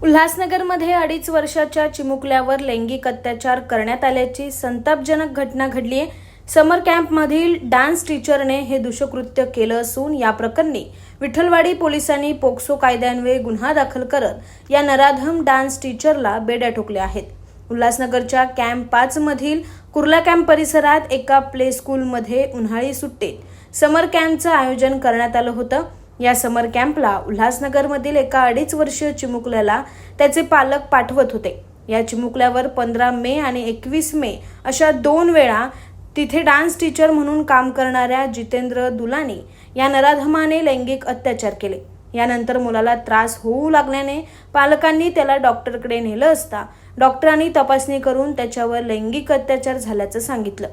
उल्हासनगरमध्ये 2.5 वर्षाच्या चिमुकल्यावर लैंगिक अत्याचार करण्यात आल्याची संतापजनक घटना घडली आहे। समर कॅम्पमधील डान्स टीचरने हे दुष्कृत्य केलं असून या प्रकरणी विठ्ठलवाडी पोलिसांनी पोक्सो कायद्यान्वये गुन्हा दाखल करत या नराधम डान्स टीचरला बेड्या ठोकल्या आहेत। उल्हासनगरच्या कॅम्प 5 मधील कुर्ला कॅम्प परिसरात एका प्ले स्कूलमध्ये उन्हाळी सुट्टीत समर कॅम्पचं आयोजन करण्यात आलं होतं। या समर कॅम्पला उल्हासनगरमधील एका 2.5 वर्षीय चिमुकल्याला त्याचे पालक पाठवत होते। या चिमुकल्यावर 15 मे आणि 21 मे अशा 2 वेळा तिथे डान्स टीचर म्हणून काम करणाऱ्या जितेंद्र दुलानी या नराधमाने लैंगिक अत्याचार केले। यानंतर मुलाला त्रास होऊ लागल्याने पालकांनी त्याला डॉक्टरकडे नेलं असता डॉक्टरांनी तपासणी करून त्याच्यावर लैंगिक अत्याचार झाल्याचं सांगितलं।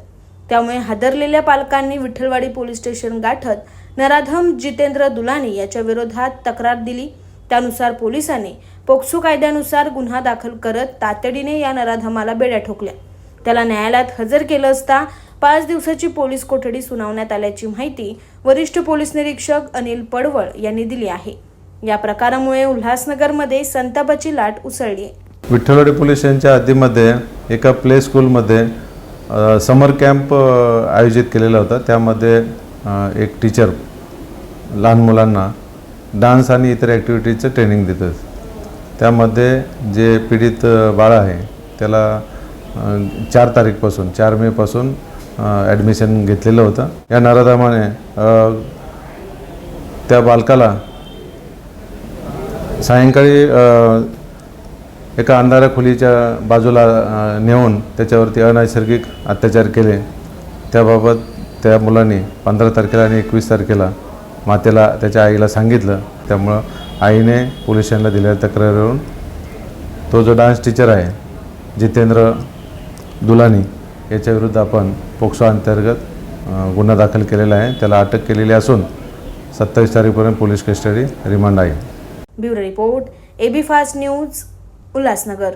त्यामुळे हादरलेल्या पालकांनी विठ्ठलवाडी पोलीस स्टेशन गाठत नराधम जितेंद्र दुलानी याच्या विरोधात तक्रार दिली। त्यानुसार पोलिसांनी पोक्सो कायद्यानुसार गुन्हा दाखल करत तातडीने या नराधमाला बेड्या ठोकल्या। त्याला न्यायालयात हजर केलं असता 5 दिवसाची पोलीस कोठडी सुनावण्यात आल्याची माहिती वरिष्ठ पोलीस निरीक्षक अनिल पडवळ यांनी दिली आहे। या प्रकारामुळे उल्हासनगरमध्ये संतापाची लाट उसळली आहे। विठ्ठलवाडी पोलीस स्टेशनच्या हद्दीमध्ये एका प्ले स्कूलमध्ये समर कॅम्प आयोजित केलेला होता। त्यामध्ये एक टीचर लहान मुलांना डान्स आणि इतर ॲक्टिव्हिटीजचं ट्रेनिंग देतात। त्यामध्ये जे पीडित बाळ आहे त्याला 4 तारीखपासून 4 मे पासून ॲडमिशन घेतलेलं होतं। या नराधमाने त्या बालकाला सायंकाळी एका अंधाऱ्या खोलीच्या बाजूला नेऊन त्याच्यावरती अनैसर्गिक अत्याचार केले। त्याबाबत त्या मुलांनी 15 तारखेला आणि 21 तारखेला मातेला त्याच्या आईला सांगितलं। त्यामुळं आईने पोलीस स्टेशनला दिलेल्या तक्रारीवरून तो जो डान्स टीचर आहे जितेंद्र दुलानी याच्याविरुद्ध आपण पोक्सो अंतर्गत गुन्हा दाखल केलेला आहे। त्याला अटक केलेली असून 27 तारखेपर्यंत पोलीस कस्टडी रिमांड आहे। Bureau report AB fast news Ulhasnagar.